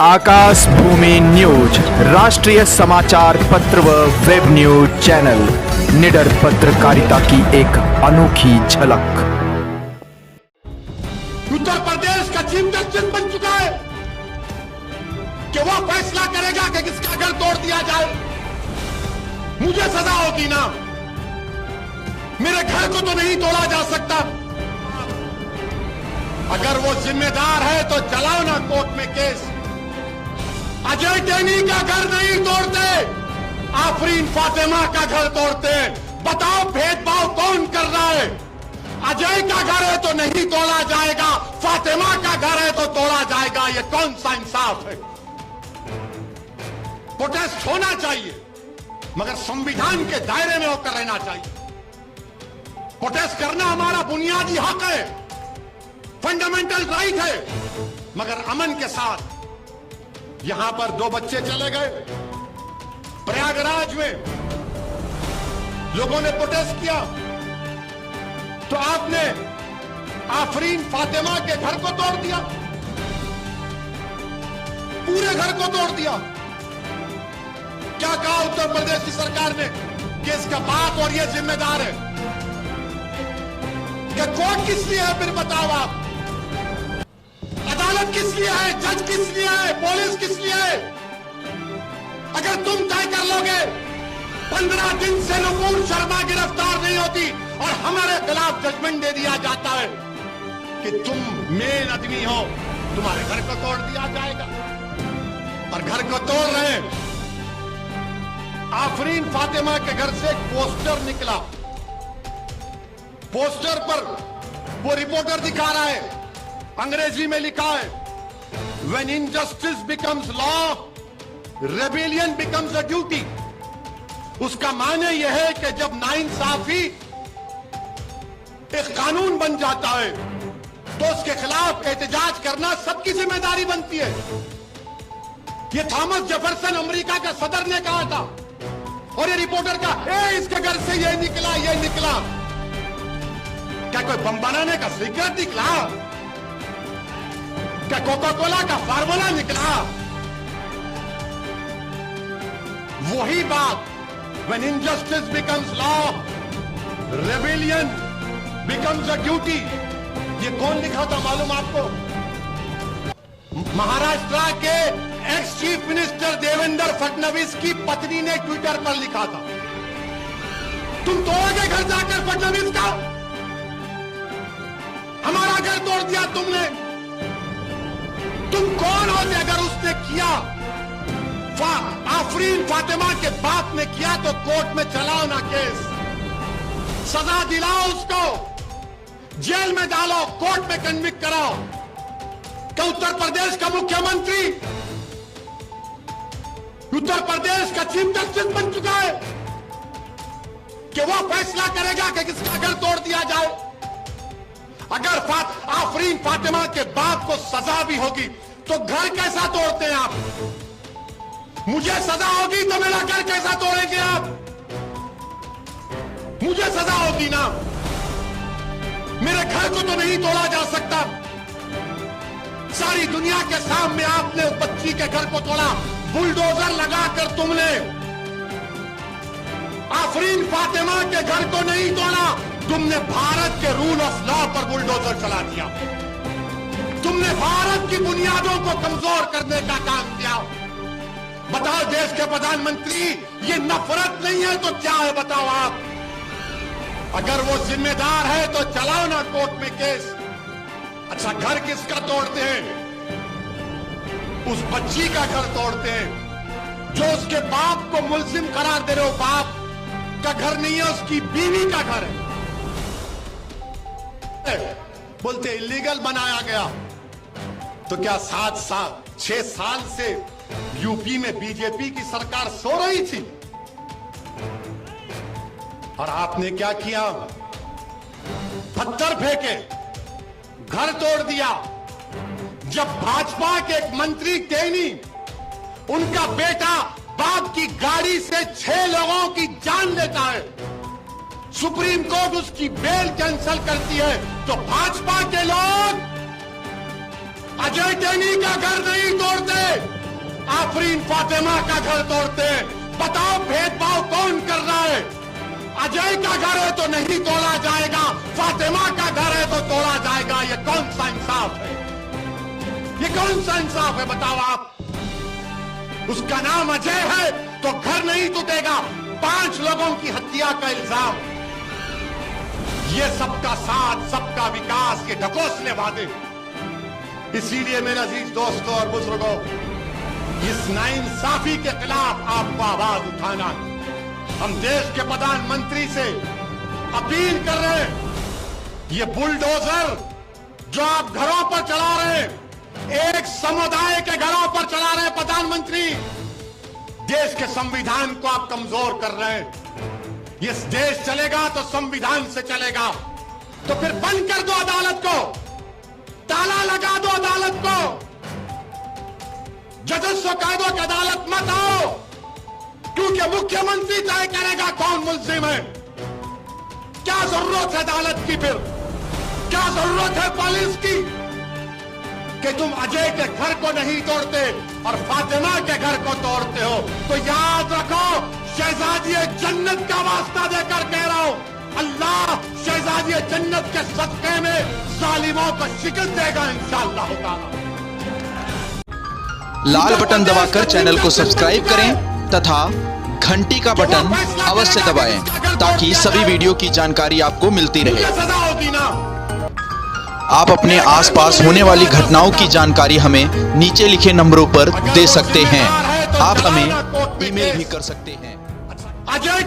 आकाश भूमि news राष्ट्रीय समाचार पत्र व वेब न्यूज चैनल निडर पत्रकारिता की एक अनोखी झलक। उत्तर प्रदेश का चीफ जस्टिस बन चुका है कि वह फैसला करेगा कि किसका घर तोड़ दिया जाए। मुझे सजा होगी ना, मेरे घर को तो नहीं तोड़ा जा सकता। अगर वो जिम्मेदार है तो चलाओ ना कोर्ट में केस। अजय टेनी का घर नहीं तोड़ते, आफरीन फातिमा का घर तोड़ते। बताओ भेदभाव कौन कर रहा है? अजय का घर है तो नहीं तोड़ा जाएगा, फातिमा का घर है तो तोड़ा जाएगा। ये कौन सा इंसाफ है? प्रोटेस्ट होना चाहिए मगर संविधान के दायरे में होकर रहना चाहिए। प्रोटेस्ट करना हमारा बुनियादी हक है, फंडामेंटल राइट है, मगर अमन के साथ। यहां पर 2 बच्चे चले गए प्रयागराज में, लोगों ने प्रोटेस्ट किया तो आपने आफरीन फातिमा के घर को तोड़ दिया, पूरे घर को तोड़ दिया। क्या कहा उत्तर प्रदेश की सरकार ने कि इसका बाप और ये जिम्मेदार है? क्या कोर्ट किस लिए है? फिर बताओ आप, अदालत किस लिए है? जज किस लिए है? पुलिस किस लिए है? अगर तुम तय कर लोगे 15 दिन से नुपुर शर्मा गिरफ्तार नहीं होती और हमारे खिलाफ जजमेंट दे दिया जाता है कि तुम मेन आदमी हो, तुम्हारे घर को तोड़ दिया जाएगा। और घर को तोड़ रहे हैं। आफरीन फातिमा के घर से एक पोस्टर निकला, पोस्टर पर वो रिपोर्टर दिखा रहा है, अंग्रेजी में लिखा है, When injustice becomes law, rebellion becomes a duty। उसका माने यह है कि जब नाइंसाफी एक कानून बन जाता है तो उसके खिलाफ एहतजाज करना सबकी जिम्मेदारी बनती है। ये थॉमस जेफरसन अमेरिका का सदर ने कहा था और ये रिपोर्टर का इसके घर से ये निकला, ये निकला। क्या कोई बम बनाने का सीक्रेट निकला? क्या कोका कोला का फार्मूला निकला? वही बात, when injustice becomes law, rebellion becomes a duty। ये कौन लिखा था मालूम आपको? महाराष्ट्र के ex chief minister Devendra Fadnavis की पत्नी ने ट्विटर पर लिखा था। तुम तोड़ोगे घर जाकर फडणवीस का? हमारा घर तोड़ दिया तुमने। तुम कौन होते अगर उसने किया? आफरीन फातिमा के बाप ने किया तो कोर्ट में चलाओ ना केस, सजा दिलाओ उसको, जेल में डालो, कोर्ट में कन्विक्ट कराओ। क्या उत्तर प्रदेश का मुख्यमंत्री उत्तर प्रदेश का चीफ जस्टिस बन चुका है कि वह फैसला करेगा कि किसका घर तोड़ दिया जाए? अगर आफरीन फातिमा के बाप को सजा भी होगी तो घर कैसा तोड़ते हैं आप? मुझे सजा होगी तो मेरा घर कैसा तोड़ेंगे आप? मुझे सजा होगी ना, मेरे घर को तो नहीं तोड़ा जा सकता। सारी दुनिया के सामने आपने उस बच्ची के घर को तोड़ा, बुलडोजर लगाकर तुमने। आफरीन फातिमा के घर को नहीं तोड़ा, तुमने भारत के रूल ऑफ लॉ पर बुलडोजर चला दिया। तुमने भारत की बुनियादों को कमजोर करने का काम किया। बताओ देश के प्रधानमंत्री, ये नफरत नहीं है तो क्या है? बताओ आप। अगर वो जिम्मेदार है तो चलाओ ना कोर्ट में केस। अच्छा, घर किसका तोड़ते हैं? उस बच्ची का घर तोड़ते हैं जो उसके बाप को मुल्जिम करार दे रहे हो। बाप का घर नहीं है, उसकी बीवी का घर है। बोलते इलीगल बनाया गया तो क्या 6 साल से यूपी में बीजेपी की सरकार सो रही थी? और आपने क्या किया? पत्थर फेंके, घर तोड़ दिया। जब भाजपा के एक मंत्री टेनी, उनका बेटा बाप की गाड़ी से 6 लोगों की जान लेता है, सुप्रीम कोर्ट उसकी बेल कैंसिल करती है, तो भाजपा के लोग अजय टेनी का घर नहीं तोड़ते, आफरीन फातिमा का घर तोड़ते हैं। बताओ भेदभाव कौन कर रहा है? अजय का घर है तो नहीं तोड़ा जाएगा, फातिमा का घर है तो तोड़ा जाएगा। ये कौन सा इंसाफ है? ये कौन सा इंसाफ है बताओ आप? उसका नाम अजय है तो घर नहीं टूटेगा। 5 लोगों की हत्या का इल्जाम। ये सबका साथ, सबका विकास, ये ढकोसले वादे। इसीलिए मेरे अजीज दोस्तों और बुजुर्गों, इस नाइंसाफी के खिलाफ आपको आवाज उठाना है। हम देश के प्रधानमंत्री से अपील कर रहे हैं, ये बुलडोजर जो आप घरों पर चला रहे हैं, एक समुदाय के घरों पर चला रहे हैं प्रधानमंत्री, देश के संविधान को आप कमजोर कर रहे हैं। ये देश चलेगा तो संविधान से चलेगा। तो फिर बंद कर दो अदालत को, ताला लगा दो अदालत को, जजेस को कह दो कि अदालत मत आओ, क्योंकि मुख्यमंत्री तय करेगा कौन मुल्जिम है। क्या जरूरत है अदालत की? फिर क्या जरूरत है पुलिस की कि तुम अजय के घर को नहीं तोड़ते और फातिमा के घर को तोड़ते हो? तो याद रखो, शहजादी जन्नत का वास्ता देकर कह रहा हूं, अल्लाह शहजादी जन्नत के सदक़े में जालिमों को शिकस्त देगा इंशाअल्लाह ताला। लाल बटन दबाकर चैनल को सब्सक्राइब करें तथा घंटी का बटन अवश्य दबाएं ताकि सभी वीडियो की जानकारी आपको मिलती रहे। सजा होगी ना। आप अपने आसपास होने वाली घटनाओं की जानकारी हमें नीचे लिखे नंबरों पर दे सकते हैं। आप हमें ईमेल भी कर सकते हैं। अजय